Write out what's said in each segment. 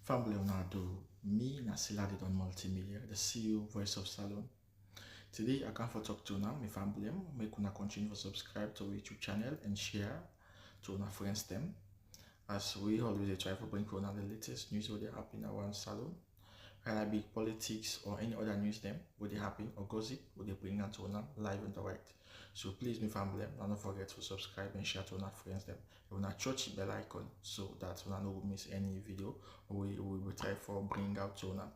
Family Leonardo, me Nasila on multimedia, the CEO voice of Salon. Today I come for talk to now, my family, make una continue to subscribe to our YouTube channel and share to our friends them. As we always try to bring on the latest news what they happen around Salon, whether it be politics or any other news them, what they happen or gossip, what they bring out to una live and direct. So please, my family, don't forget to subscribe and share to our friends them. You wanna touch the bell icon so that you no miss any video we will try for bring out to una.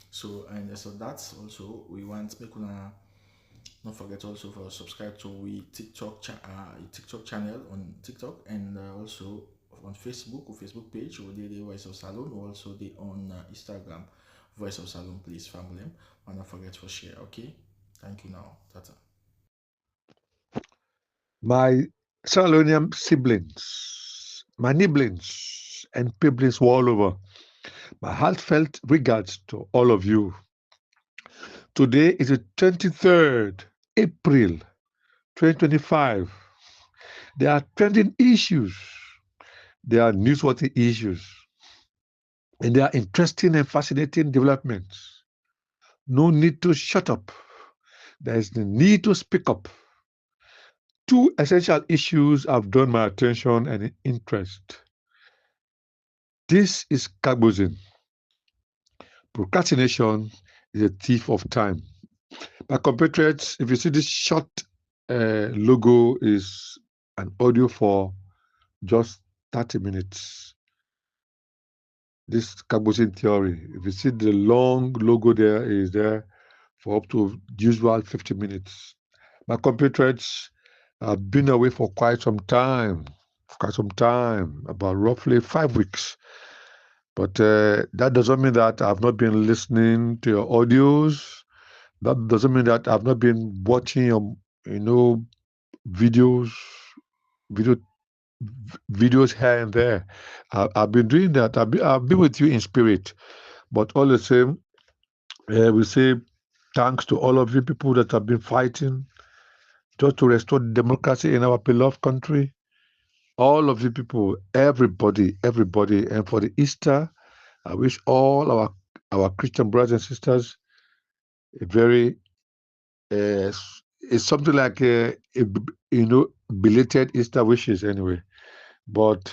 So and so that's also we want make una don't forget also for subscribe to we TikTok channel on TikTok and also on Facebook or Facebook page or the Voice of Salon or also the on Instagram Voice of Salon, please family. And don't forget to share. Okay, thank you now. Tata. My Sierra Leonean siblings, my nibblings and piblings all over, my heartfelt regards to all of you. Today is the 23rd April 2025. There are trending issues, there are newsworthy issues, and there are interesting and fascinating developments. No need to shut up. There is the need to speak up. Two essential issues have drawn my attention and interest. This is carbozine. Procrastination is a thief of time. My compatriots, if you see this short logo is an audio for just 30 minutes. This carbozine theory. If you see the long logo there is there for up to usual 50 minutes. My compatriots have been away for quite some time, about roughly 5 weeks. But that doesn't mean that I've not been listening to your audios. That doesn't mean that I've not been watching your, videos, video, videos here and there. I've been doing that. I've been with you in spirit. But all the same, we say thanks to all of you people that have been fighting just to restore democracy in our beloved country. All of you people, everybody, and for the Easter, I wish all our Christian brothers and sisters a very it's something like belated Easter wishes anyway. But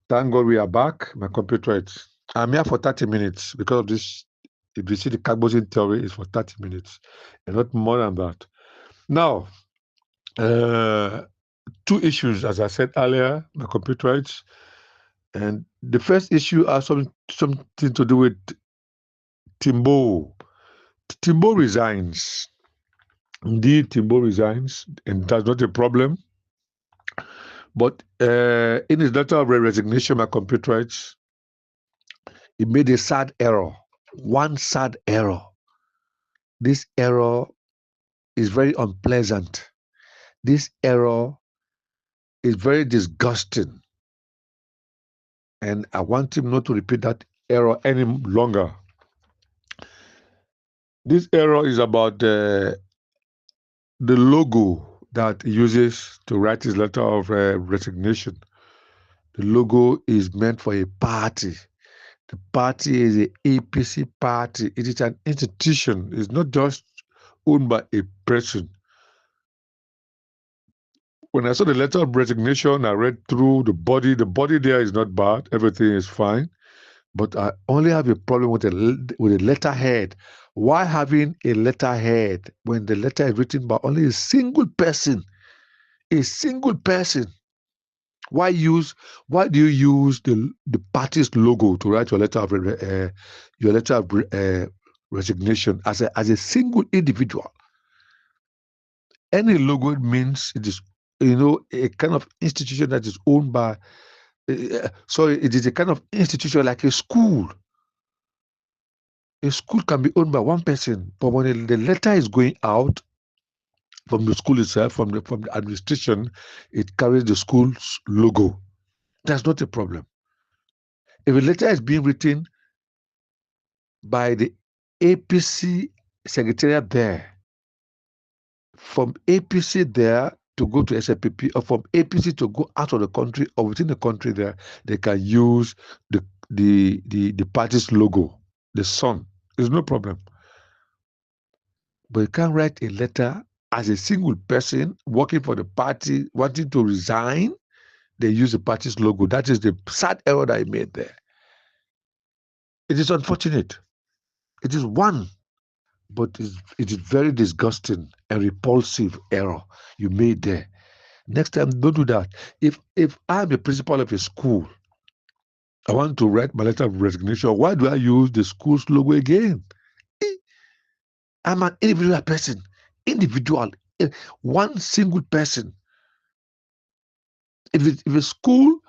thank God we are back. My computer, I'm here for 30 minutes because of this. If you see the carbozine theory, is for 30 minutes and not more than that. Now, uh, two issues, as I said earlier, my computer, and the first issue has something to do with Timbo. Timbo resigns. Indeed, Timbo resigns, and that's not a problem. But in his letter of resignation, my computer, he made a sad error. One sad error. This error is very unpleasant. This error is very disgusting. And I want him not to repeat that error any longer. This error is about the logo that he uses to write his letter of resignation. The logo is meant for a party. The party is a APC party. It is an institution. It's not just owned by a person. When I saw the letter of resignation, I read through the body. The body there is not bad. Everything is fine. But I only have a problem with a letterhead. Why having a letterhead when the letter is written by only a single person? A single person. Why do you use the party's logo to write your letter of resignation as a single individual? Any logo means it is a kind of institution that is owned by sorry, it is a kind of institution like a school. A school can be owned by one person, but when the letter is going out from the school itself, from the administration, it carries the school's logo. That's not a problem. If a letter is being written by the APC secretariat there, from APC there to go to SLPP, or from APC to go out of the country or within the country there, they can use the party's logo, the sun. There's no problem. But you can't write a letter as a single person working for the party, wanting to resign. They use the party's logo. That is the sad error that I made there. It is unfortunate. It is one, but it is very disgusting and repulsive error you made there. Next time, don't do that. If I'm a principal of a school, I want to write my letter of resignation. Why do I use the school's logo again? I'm an individual person, individual, one single person. If a school,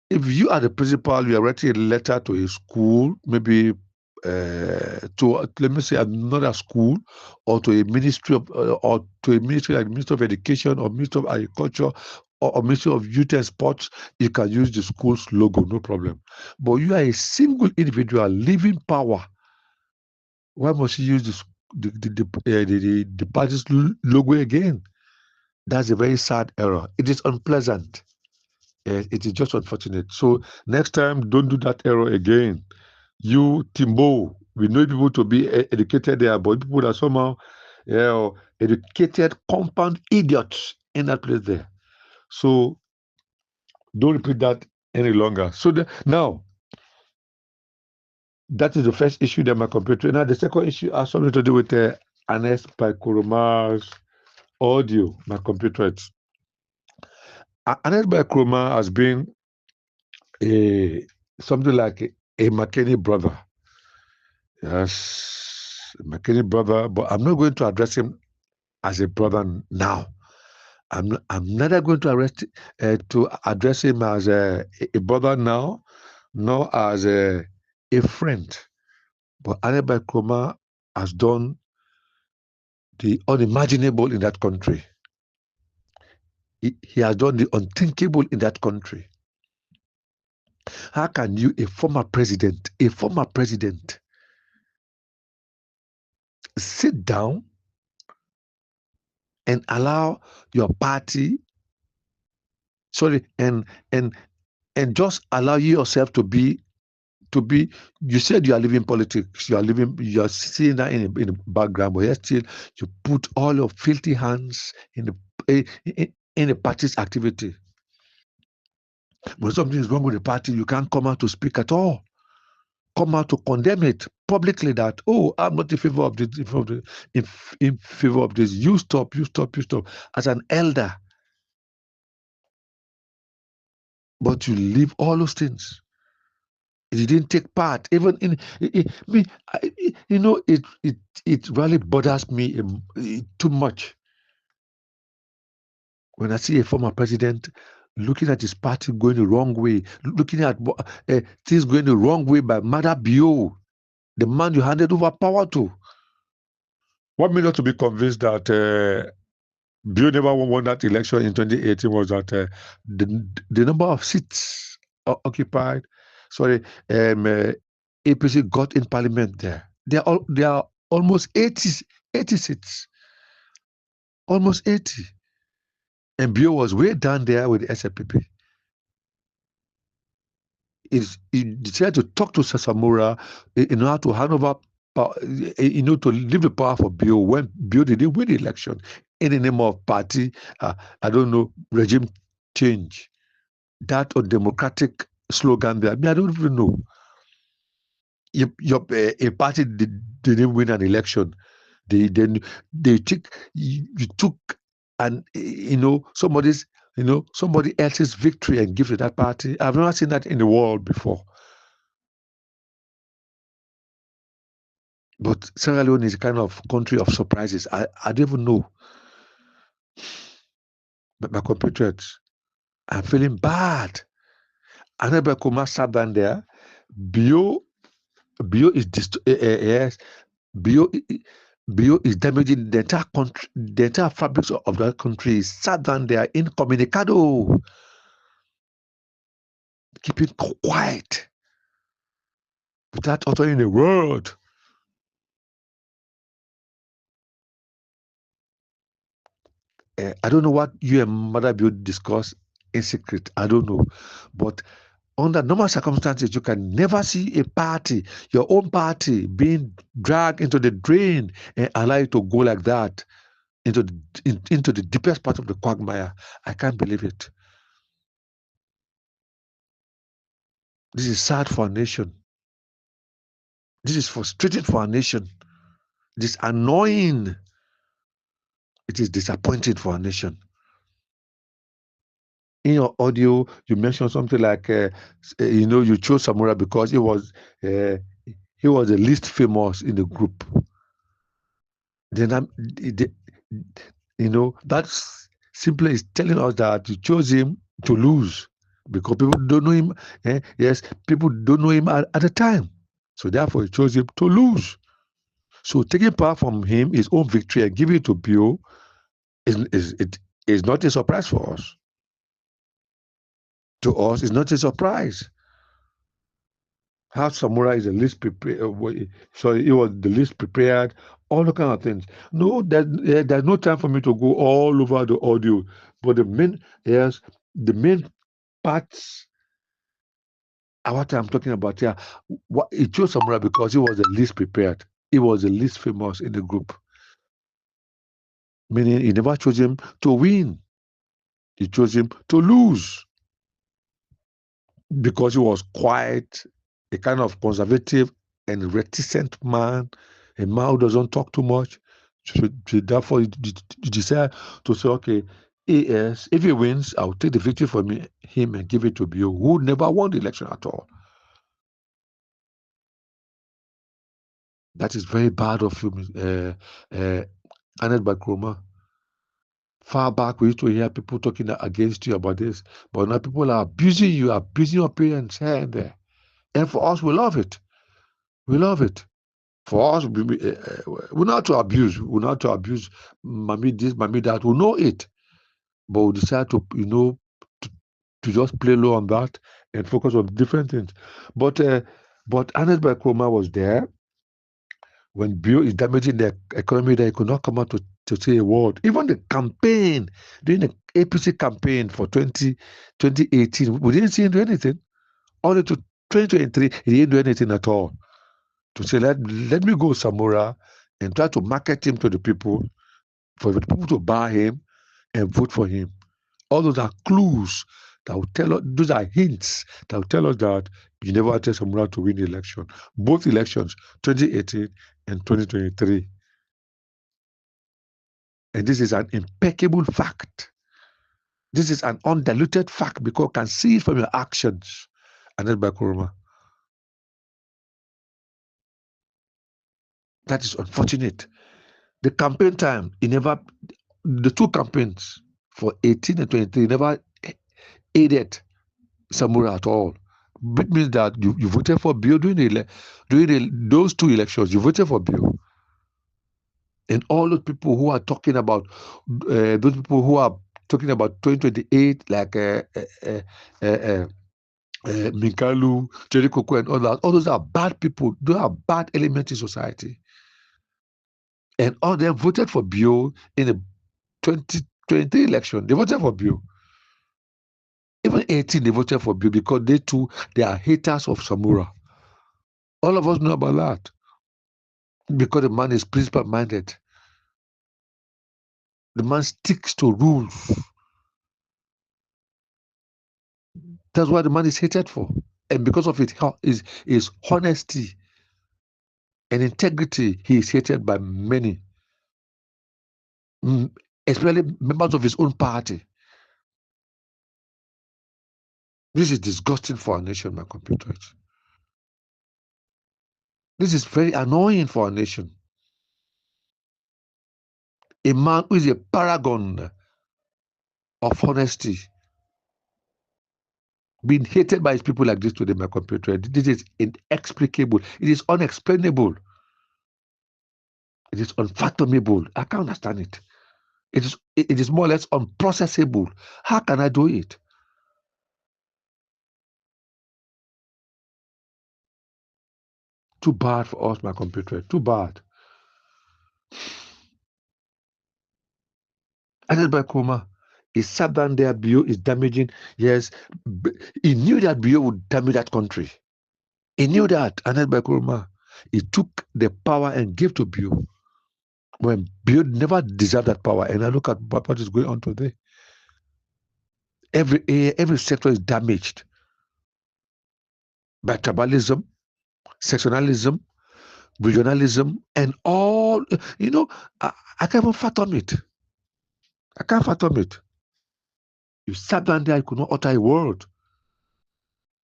if you are the principal, you are writing a letter to a school, maybe to let me say another school, or to a ministry of, or to a ministry like Ministry of Education or Ministry of Agriculture or Ministry of Youth and Sports, you can use the school's logo, no problem. But you are a single individual, living power. Why must you use the party's logo again? That's a very sad error. It is unpleasant. It is just unfortunate. So next time, don't do that error again. You, Timbo, we know people to be educated there, but people that somehow educated compound idiots in that place there. So don't repeat that any longer. So now, that is the first issue that my computer. Now the second issue has something to do with Ernest Paikuruma's audio, my computer. Ernest Paikuruma has been a something like a McKinney brother. Yes, McKinney brother, but I'm not going to address him as a brother now. I'm neither going to address him as a brother now, nor as a friend. But Ernest Paikuruma has done the unimaginable in that country. He has done the unthinkable in that country. How can you, a former president, sit down and allow your party, and just allow yourself to be, you said you are living politics, you are seeing that in the background, but yet still you put all your filthy hands in the party's activity. When something is wrong with the party, you can't come out to speak at all. Come out to condemn it publicly that, oh, I'm not in favor of this, in favor of this. You stop. As an elder. But you leave all those things. You didn't take part. Even in me, it really bothers me too much when I see a former president looking at his party going the wrong way, looking at things going the wrong way by Maada Bio, the man you handed over power to. What made us to be convinced that Bio never won that election in 2018 was that the number of seats occupied, APC got in parliament there. They are almost 80 seats, almost 80, and Bio was way down there with the SLPP. He decided to talk to Samura in order to hand over power, to leave the power for Bio when Bio didn't win the election in the name of party, I don't know, regime change. That or democratic slogan there. I mean, I don't even know. A party didn't win an election. They took, you took, and somebody else's victory and give to that party. I've never seen that in the world before. But Sierra Leone is a kind of country of surprises. I don't even know. But my compatriots, I'm feeling bad. Anaba Kuma sat down there. Bio is yes. Bio is damaging the entire country, the entire fabric of that country. Sat down there incommunicado, keeping quiet without uttering a word. I don't know what you and Mother Bio discuss in secret. I don't know, but Under normal circumstances, you can never see a party, your own party, being dragged into the drain and allow it to go like that into the deepest part of the quagmire. I can't believe it. This is sad for our nation. This is frustrating for our nation. This is annoying. It is disappointing for our nation. In your audio, you mentioned something like, you chose Samura because he was the least famous in the group. Then that's simply is telling us that you chose him to lose because people don't know him. Yes, people don't know him at the time, so therefore you chose him to lose. So taking power from him, his own victory, and giving it to Bio is not a surprise for us. To us, it's not a surprise. How Samura is the least prepared, sorry, he was the least prepared, all the kind of things. No, there's no time for me to go all over the audio, but the main parts what I'm talking about here, he chose Samura because he was the least prepared. He was the least famous in the group, meaning he never chose him to win. He chose him to lose because he was quite a kind of conservative and reticent man, a man who doesn't talk too much. So therefore, you decide to say, okay, yes, if he wins, I'll take the victory from him and give it to Bio, who never won the election at all. That is very bad of you, Annette Bakroma. Far back, we used to hear people talking against you about this, but now people are abusing you, abusing your parents here and there. And for us, we love it. We love it. For us, we're not to abuse. We're not to abuse mommy this, mommy that. We know it, but we decide to, to just play low on that and focus on different things. But Annette Bakroma was there when Bio is damaging the economy. They could not come out to say a word. Even the campaign, during the APC campaign for 2018, we didn't see him do anything. Only to 2023, he didn't do anything at all. To say, let me go Samura and try to market him to the people, for the people to buy him and vote for him. All those are clues that will tell us, those are hints that will tell us that you never wanted Samura to win the election. Both elections, 2018 and 2023. And this is an impeccable fact. This is an undiluted fact because you can see it from your actions. Annette Bakuruma. That is unfortunate. The campaign time, the two campaigns for 18 and 23 never aided Samura at all. It means that you voted for Bio during those two elections. You voted for Bio. And all those people who are talking about, 2028, like Minkalu, Jerry Koko, and all those are bad people. Those are bad elements in society. And all them voted for Bio in the 2023 election. They voted for Bio. Even 18, they voted for Bio because they are haters of Samura. All of us know about that. Because the man is principle minded. The man sticks to rules. That's what the man is hated for. And because of his honesty and integrity, he is hated by many, especially members of his own party. This is disgusting for our nation, my compatriots. This is very annoying for our nation. A man who is a paragon of honesty being hated by his people like this today, my compatriots. This is inexplicable. It is unexplainable. It is unfathomable. I can't understand it. It is more or less unprocessable. How can I do it? Too bad for us, my compatriots. Too bad. Annette Bakroma He sat down there. Bio is damaging. Yes, he knew that Bio would damage that country. He knew that. And then Kuruma, he took the power and gave to Bio. When Bio never deserved that power. And I look at what is going on today. Every sector is damaged by tribalism, sectionalism, regionalism, and all. I can't even fathom it. I can't fathom it. You sat down there, you could not utter a word.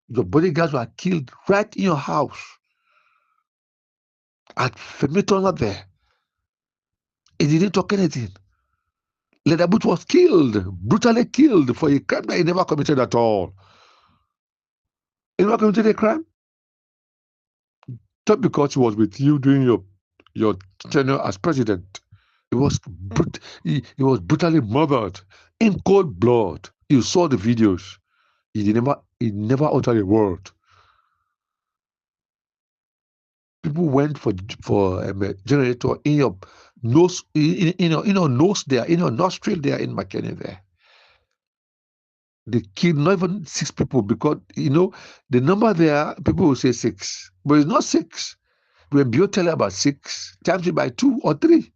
Your bodyguards were killed right in your house. At Femito not there. He didn't talk anything. Ledabut was killed, brutally killed for a crime that he never committed at all. He never committed a crime. Just because he was with you during your tenure as president. He was brutally murdered in cold blood. You saw the videos. He never uttered a word. People went for a generator in your nose, in your nose there, in your nostril there, in McKinney there. They killed not even 6 people because the number there, people will say 6, but it's not 6. When Bio tell you about 6, times it by 2 or 3.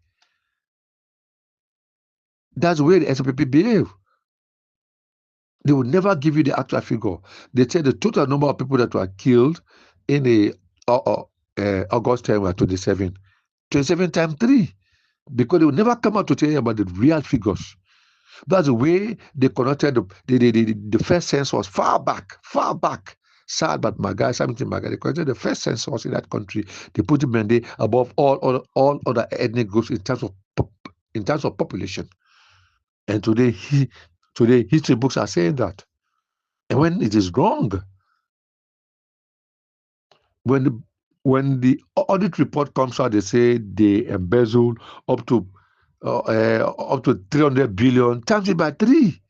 That's the way the SPP behave. They will never give you the actual figure. They say the total number of people that were killed in the August time were 27. 27 times 3. Because they will never come out to tell you about the real figures. That's the way they conducted the first census far back. Sad but Maga, something Maga. They conducted the first census in that country. They put Mende above all other ethnic groups in terms of population. And today history books are saying that. And when it is wrong, when the audit report comes out, they say they embezzled up to 300 billion, times it by 3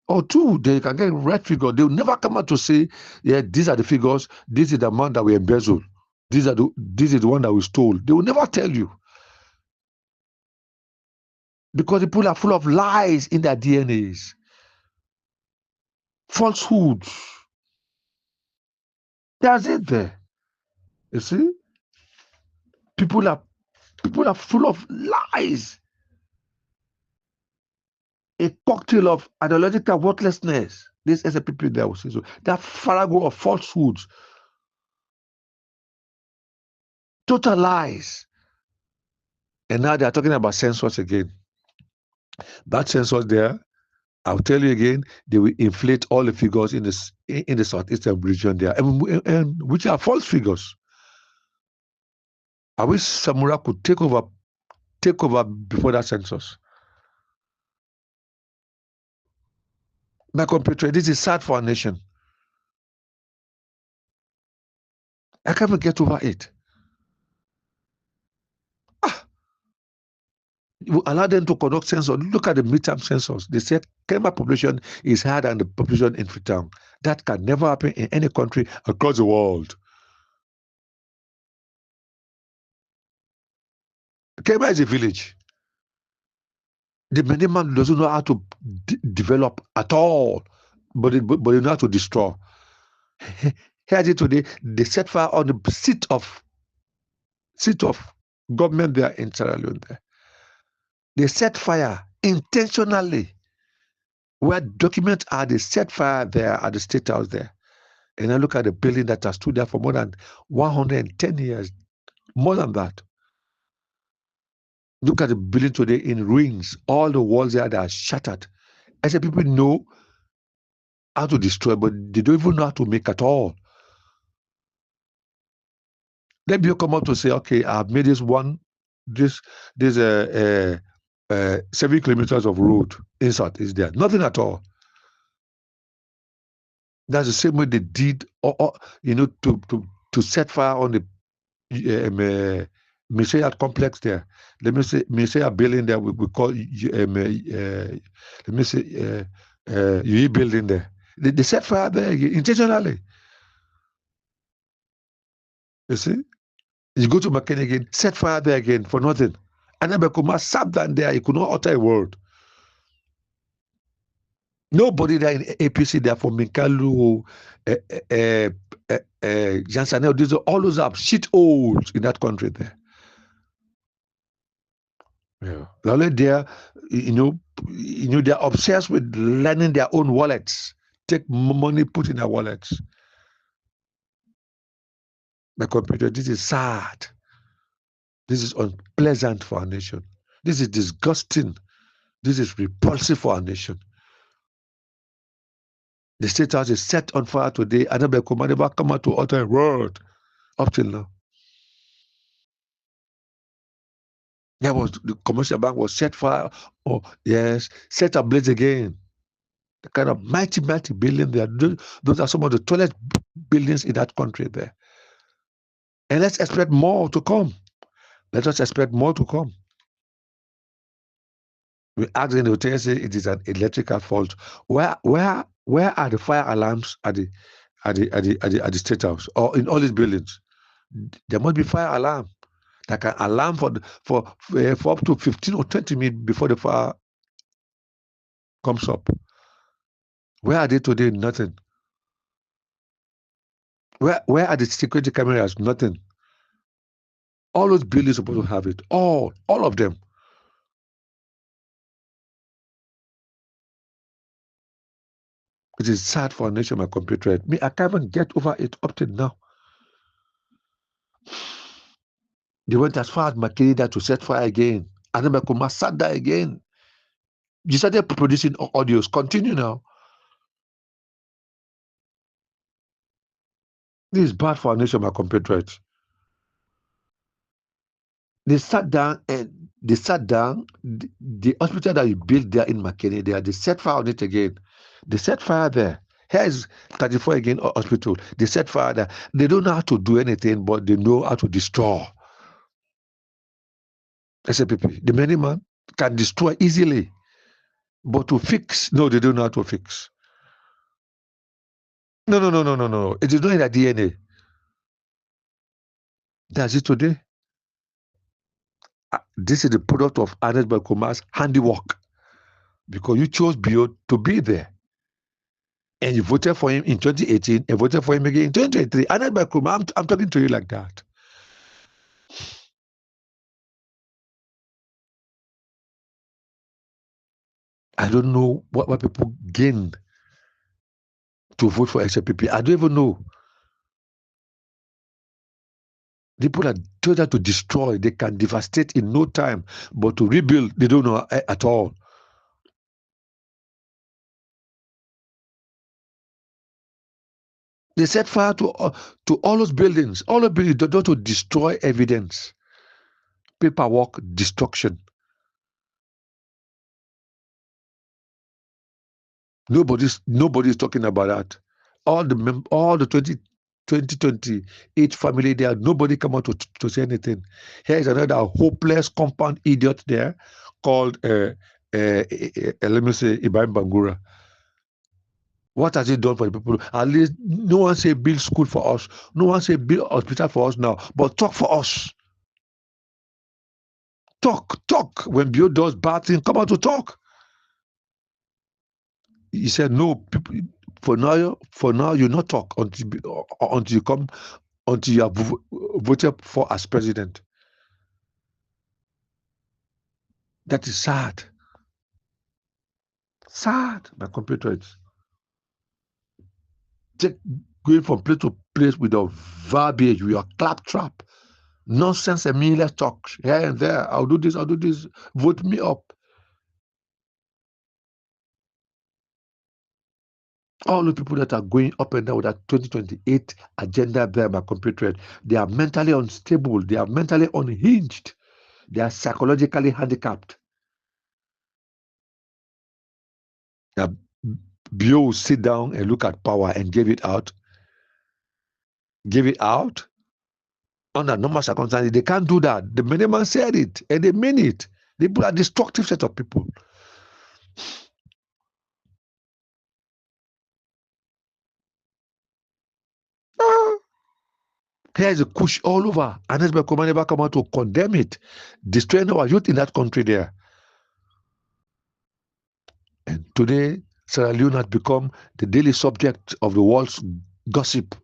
or 2. They can get right figure. They will never come out to say, yeah, these are the figures. This is the amount that we embezzled. This is the one that we stole. They will never tell you because the people are full of lies in their DNAs, falsehoods. That's it there. You see, people are full of lies. A cocktail of ideological worthlessness. This is a people there will say so. That farrago of falsehoods, total lies. And now they are talking about census again. That census there, I'll tell you again, they will inflate all the figures in the southeastern region there, and which are false figures. I wish Samura could take over before that census. My compatriot, this is sad for our nation. I can't even get over it. You allow them to conduct census. Look at the midterm census. They said Kenya population is higher than the population in Freetown. That can never happen in any country across the world. Kenya is a village. The Mediman doesn't know how to develop at all, but they know how to destroy. Here today, they set fire on the seat of government there in Sierra Leone. There. They set fire intentionally. Where documents are, they set fire there at the State House there. And I look at the building that has stood there for more than 110 years, more than that. Look at the building today in ruins. All the walls there that are shattered. I said people know how to destroy, but they don't even know how to make at all. Then you come up to say, okay, I've made this 7 kilometers of road inside is there. Nothing at all. That's the same way they did, to set fire on the Messiah complex there. Let me say Messiah building there. We call let me say UE building there. They set fire there intentionally. You see, you go to McKinney again, set fire there again for nothing. And then Bekuma sat down there. He could not utter a word. Nobody there in APC, they're from Minkalu, Jansanel, all those are shit holes in that country there. Yeah. They're, they're obsessed with learning their own wallets. Take money, put in their wallets. My computer, this is sad. This is unpleasant for our nation. This is disgusting. This is repulsive for our nation. The State House is set on fire today. Anabekuma never come out to utter a word up till now. There was the commercial bank was set fire. Oh yes, set ablaze again. The kind of mighty building there. Those are some of the tallest buildings in that country there. And let's expect more to come. Let us expect more to come. We ask in the hotel, say it is an electrical fault. Where are the fire alarms at the State House or in all these buildings? There must be fire alarm that can alarm for up to 15 or 20 minutes before the fire comes up. Where are they today? Nothing. Where are the security cameras? Nothing. All those buildings are supposed to have it. All of them. It is sad for a nation, my computer. Me, I can't even get over it up till now. They went as far as Makerida to set fire again. And then Makuma sat there again. You started producing audios. Continue now. This is bad for our nation, my compatriots. They sat down, the hospital that you built there in McKinney, they set fire on it again. They set fire there. Here is 34 again hospital. They set fire there. They don't know how to do anything, but they know how to destroy. SAPP, the many man can destroy easily, but to fix, no, they don't know how to fix. No. It is not in their DNA. That's it today. This is the product of Ernest Belcoma's handiwork, because you chose Bio to be there. And you voted for him in 2018 and voted for him again in 2023. Ernest Belcoma, I'm talking to you like that. I don't know what people gain to vote for SLPP. I don't even know. People are told to destroy. They can devastate in no time, but to rebuild, they don't know at all. They set fire to all those buildings. All the buildings, don't to destroy evidence, paperwork, destruction. Nobody's talking about that. All the 2028 family there, nobody come out to say anything. Here is another hopeless compound idiot there called let me say Ibrahim Bangura. What has he done for the people? At least no one say build school for us. No one say build hospital for us now. But talk for us. Talk. When Bio does bad things, come out to talk. He said, no, people, for now, you not talk until you have voted for as president. That is sad. Sad, my compatriots. Going from place to place with a verbiage, with your claptrap, nonsense and meaningless talk here and there. I'll do this. Vote me up. All the people that are going up and down with that 2028 agenda there, my compatriots, they are mentally unstable. They are mentally unhinged. They are psychologically handicapped. Now, Bio will sit down and look at power and give it out. Under normal circumstances, they can't do that. The minimum said it, and they mean it. They put a destructive set of people. Here's a push all over. Ernest Belcoma never come out to condemn it, destroying our youth in that country there. And today, Sierra Leone had become the daily subject of the world's gossip.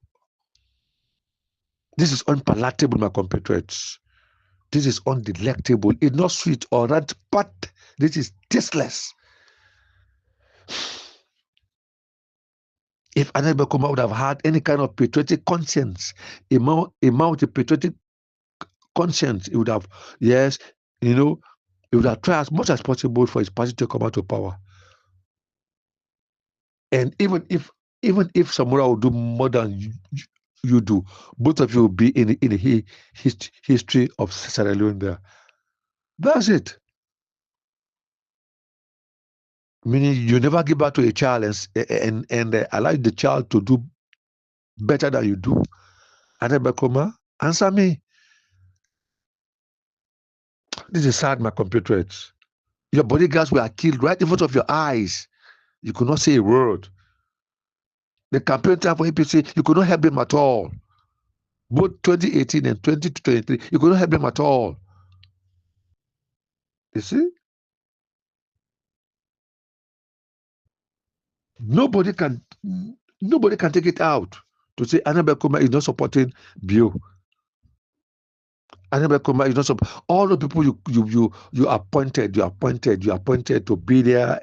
This is unpalatable, my compatriots. This is undelectable. It's not sweet or red, but this is tasteless. If Anel Bekuma would have had any kind of patriotic conscience, amount of patriotic conscience, he would have, yes, you know, he would have tried as much as possible for his party to come out of power. And even if Samura will do more than you do, both of you will be in the history of Sierra Leone there. That's it. Meaning you never give back to a child and allow the child to do better than you do. Anebekoma, answer me. This is sad, my compatriots. Your bodyguards were killed right in front of your eyes. You could not say a word. The campaign time for APC, you could not help them at all. Both 2018 and 2023, you could not help them at all. You see? Nobody can take it out to say Anebekoma is not supporting Bio. Anebekoma is not supporting all the people you appointed to be there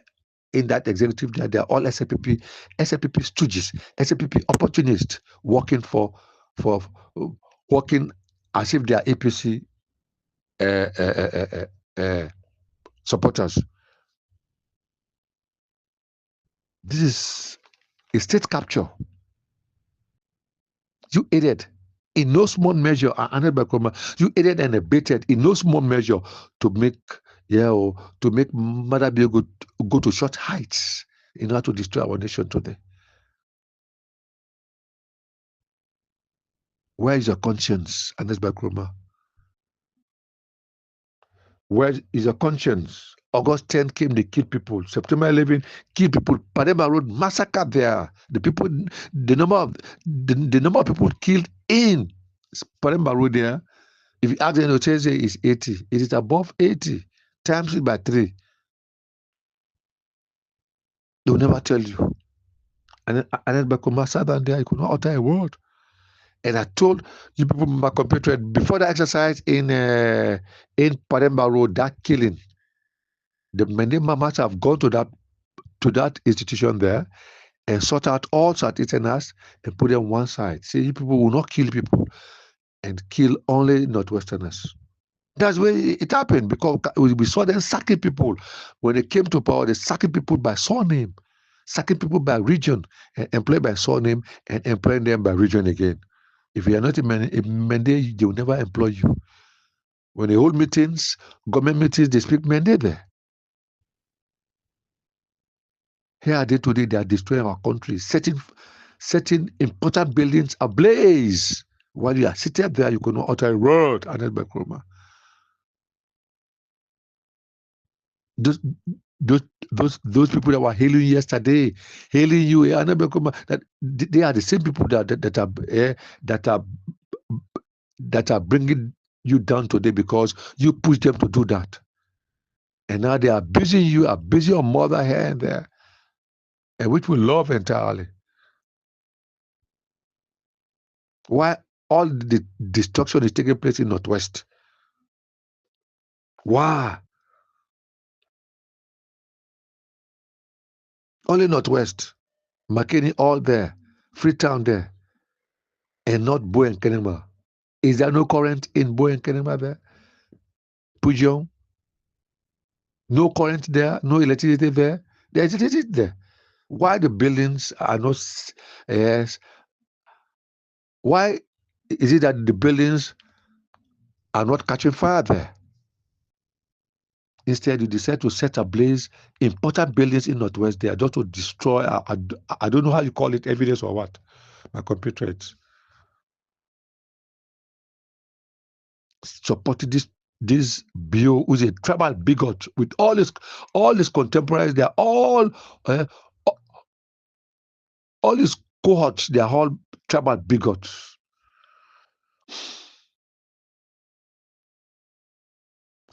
in that executive. They are all SLPP stooges, SLPP opportunists working for working as if they are APC supporters. This is a state capture. You aided in no small measure, you aided and abetted in no small measure to make Maada Bio go to short heights in order to destroy our nation today. Where is your conscience, Anes Bakroma? Where is your conscience? August 10 came, they killed people. September 11, killed people. Padema Road massacre there. The number of people killed in Padema Road there. If you ask them, they'll say it's 80. It is above 80. Times it by 3. They will never tell you. And then Bakoma sat down there, he could not utter a word. And I told you people, my compatriot, before the exercise in Pademba Road, that killing, the Mende Mamas have gone to that institution there and sort out all Southeasterners and put them one side. Say, you people will not kill people and kill only Northwesterners. That's where it happened, because we saw them sacking people. When they came to power, they sacking people by surname, sacking people by region, and employed by surname, and employing them by region again. If you are not in Mende, they will never employ you. When they hold meetings, government meetings, they speak Mende there. Here are they today, they are destroying our country, setting important buildings ablaze. While you are sitting there, you cannot utter a word, Anet Bakroma. Those people that were hailing you yesterday, hailing you, Anet Bakroma, that they are the same people that are bringing you down today because you push them to do that. And now they are abusing you, abusing your mother here and there, and which we love entirely. Why all the destruction is taking place in Northwest? Why? Only Northwest. McKinney all there. Freetown there. And not Bo and Kenema. Is there no current in Bo and Kenema there? Pujon? No current there? No electricity there? There's electricity there. Why the buildings are not... Yes. Why is it that the buildings are not catching fire there? Instead, you decide to set ablaze important buildings in Northwest there just to destroy, I don't know how you call it, evidence or what, my compatriots. Supporting this Bio, who's a tribal bigot with all his contemporaries. They are all his cohorts. They are all tribal bigots.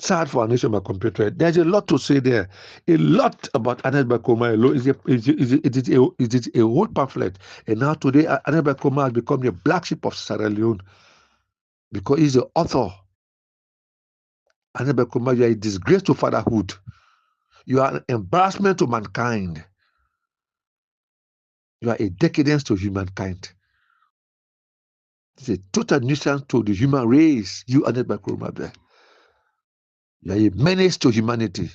Sad for our nation, my compatriot. There's a lot to say there. A lot about Anet Bakoma alone. It is a whole pamphlet. And now today, Anet Bakoma has become the black sheep of Sierra Leone because he's the author. Anet Bakoma, you are a disgrace to fatherhood. You are an embarrassment to mankind. You are a decadence to humankind. It's a total nuisance to the human race. You, Anet Bakoma, you are a menace to humanity.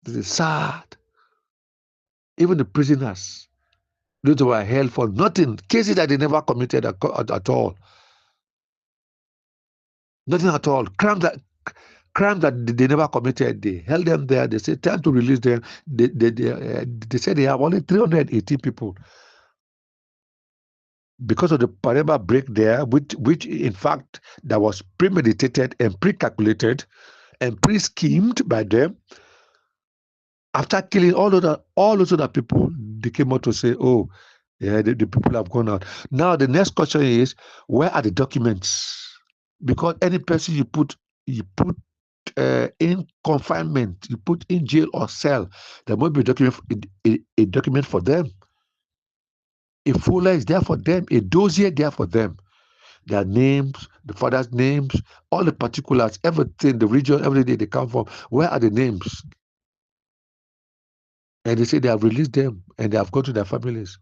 This is sad. Even the prisoners, those who were held for nothing, cases that they never committed at all. Nothing at all. Crimes that they never committed. They held them there. They said time to release them. They said they have only 380 people because of the Pareba break there, which in fact that was premeditated and pre-calculated and pre-schemed by them. After killing all those other people, they came out to say, "Oh, yeah, the people have gone out." Now the next question is, where are the documents? Because any person you put in confinement, you put in jail or cell, there must be a document for them. A folder is there for them, a dossier there for them. Their names, the father's names, all the particulars, everything, the region, everything they come from. Where are the names? And they say they have released them and they have gone to their families.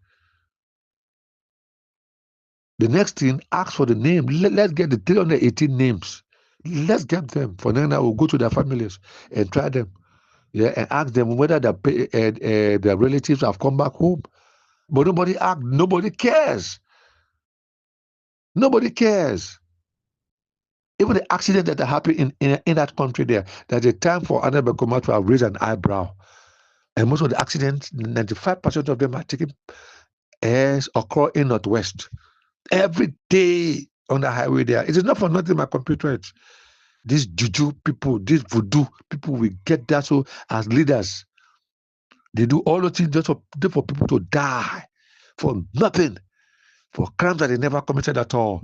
The next thing, ask for the name. Let's get the 318 names. Let's get them. For then I will go to their families and try them. Yeah, and ask them whether their relatives have come back home. But nobody cares. Nobody cares. Even the accident that happened in that country there's a time for Anna Bekoma to have raised an eyebrow. And most of the accidents, 95% of them are taking as occur in Northwest. Every day on the highway there. It is not for nothing, my compatriots. These juju people, these voodoo people will get that so as leaders. They do all the things just for people to die for nothing, for crimes that they never committed at all.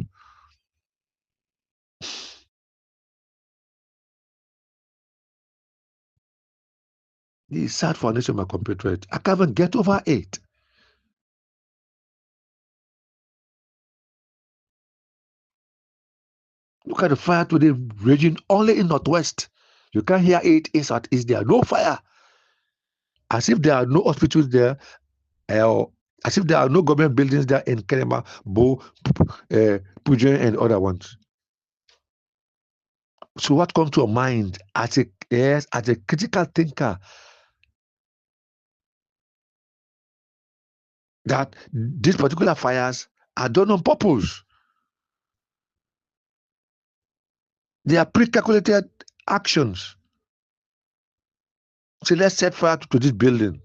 It's sad for a nation, my compatriots. I can't even get over it. Look at the fire today raging only in Northwest. You can't hear it in Southeast. There no fire. As if there are no hospitals there, or as if there are no government buildings there in Kenema, Bo, Pujen, and other ones. So what comes to your mind as a critical thinker that these particular fires are done on purpose? They are pre-calculated actions. So let's set fire to this building.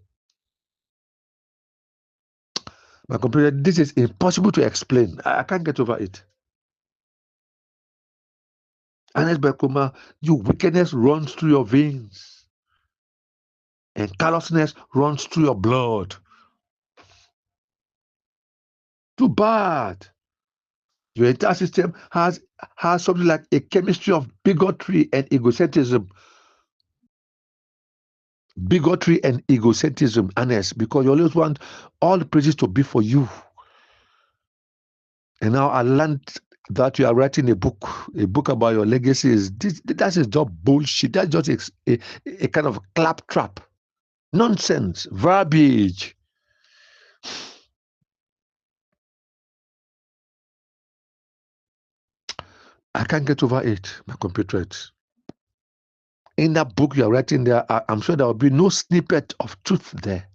My computer, this is impossible to explain. I can't get over it. Anet Bekoma, your wickedness runs through your veins, and callousness runs through your blood. Too bad. Your entire system has something like a chemistry of bigotry and egocentrism. Bigotry and egocentrism, Anet, because you always want all the praises to be for you. And now I learned that you are writing a book about your legacies. That is just bullshit. That's just a kind of claptrap. Nonsense. Verbiage. I can't get over it, my compatriots. In that book you are writing there, I'm sure there will be no snippet of truth there.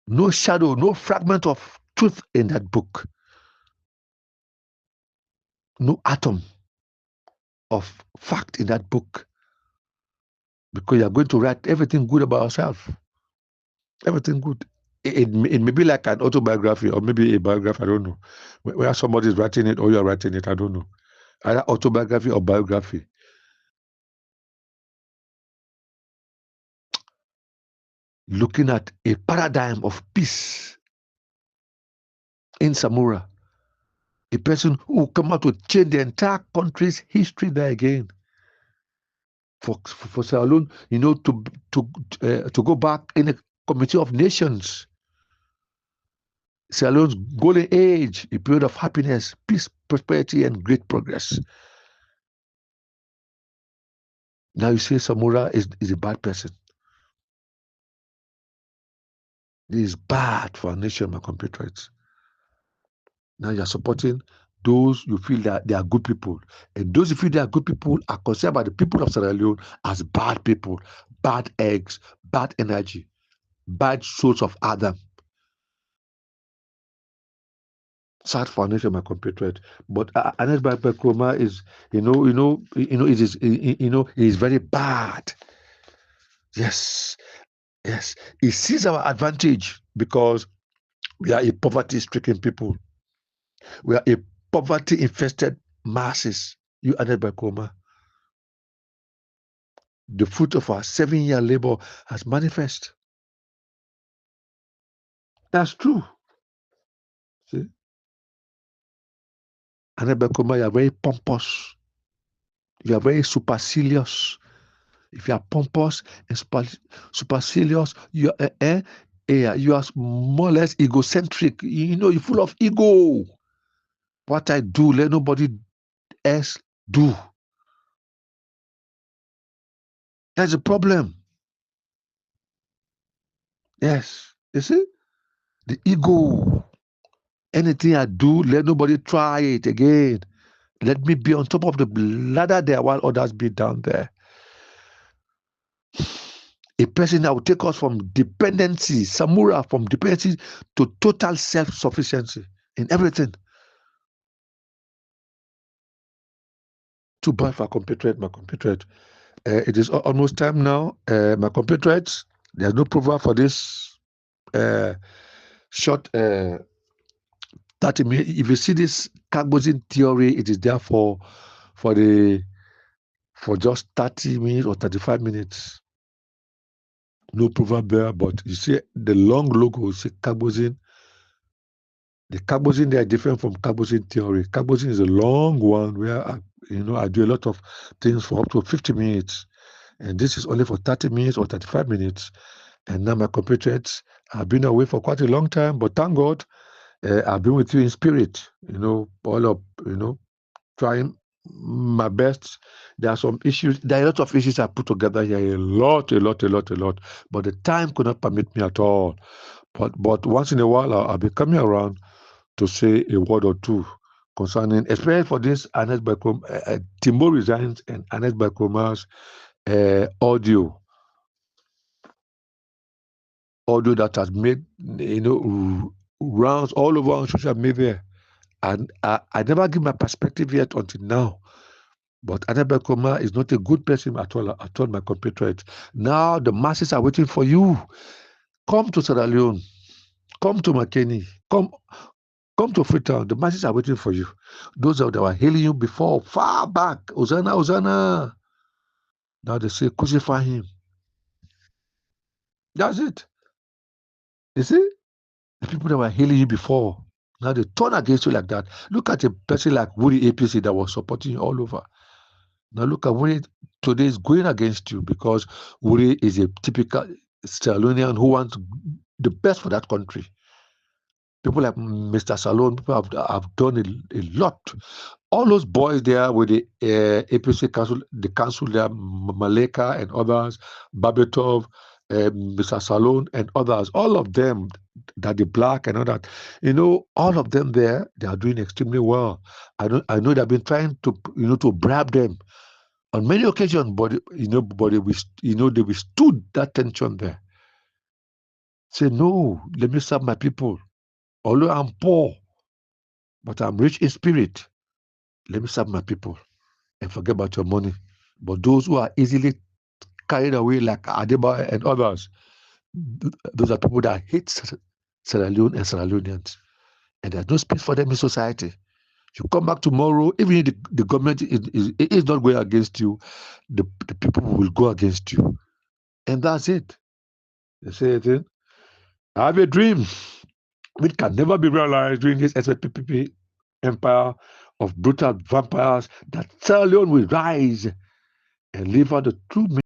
No shadow, no fragment of truth in that book. No atom of fact in that book. Because you are going to write everything good about yourself. Everything good. It may be like an autobiography or maybe a biography, I don't know. Where somebody is writing it or you are writing it, I don't know. Either autobiography or biography. Looking at a paradigm of peace in Samura, A person who will come out to change the entire country's history there again. For Sierra Leone, to go back in a committee of nations. Sierra Leone's golden age, a period of happiness, peace, prosperity, and great progress. Now you say Samura is a bad person. This is bad for our nation, my compatriots. Now you're supporting those you feel that they are good people. And those you feel they are good people are considered by the people of Sierra Leone as bad people, bad eggs, bad energy, bad souls of Adam. Sad for our nation, my compatriot. But Anes Bakroma is, it is very bad. Yes, yes. He sees our advantage because we are a poverty-stricken people. We are a poverty-infested masses. You Anes Bakroma. The fruit of our 7-year labor has manifest. That's true. See? Anes Bakroma, you are very pompous. You are very supercilious. If you are pompous and supercilious, you are more or less egocentric. You're full of ego. What I do, let nobody else do. That's the problem. Yes. You see? The ego. Anything I do, let nobody try it again. Let me be on top of the ladder there while others be down there. A person that will take us from dependency, Samura, from dependency to total self-sufficiency in everything. Too bad for my compatriot. It is almost time now. My compatriots, there's no proverb for this short 30 minutes. If you see this Kagbozin theory, it is there for just 30 minutes or 35 minutes. No proverb there, but you see the long logo, you see Kagbozin. The Kagbozin there are different from Kagbozin theory. Kagbozin is a long one where I do a lot of things for up to 50 minutes. And this is only for 30 minutes or 35 minutes. And now my compatriots, I've been away for quite a long time, but thank God, I've been with you in spirit, all up, trying my best. There are some issues, there are a lot of issues I put together here, a lot. But the time could not permit me at all. But once in a while, I'll be coming around to say a word or two concerning, especially for this Anes Bakroma, Timbo resigns and Anes Bakroma's audio that has made rounds all over on social media, and I never give my perspective yet until now. But Annabelle Koma is not a good person at all, my compatriots. Now the masses are waiting for you. Come to Sierra Leone, come to McKinney, come to Freetown. The masses are waiting for you. Those that were hailing you before, far back, Hosanna, Hosanna. Now they say, crucify him. That's it. You see? The people that were hailing you before, now they turn against you like that. Look at a person like Woody APC that was supporting you all over. Now look at Woody today is going against you because Woody is a typical Sierra Leonean who wants the best for that country. People like Mr. Salon, people have done a lot. All those boys there with the APC council, the council there, Maleka and others, Babetov, Mr. Salon and others, all of them, that the black and all that, all of them there, they are doing extremely well. I know they've been trying to, to bribe them on many occasions, but they withstood that tension there. Say, no, let me serve my people. Although I'm poor, but I'm rich in spirit, let me serve my people and forget about your money. But those who are easily carried away like Adeba and others, those are people that hate Sierra Leone and Sierra Leoneans. And there's no space for them in society. You come back tomorrow, even if the government is not going against you, the people will go against you. And that's it. They say it. I have a dream which can never be realized during this SPPP empire of brutal vampires, that Sierra Leone will rise and live out the true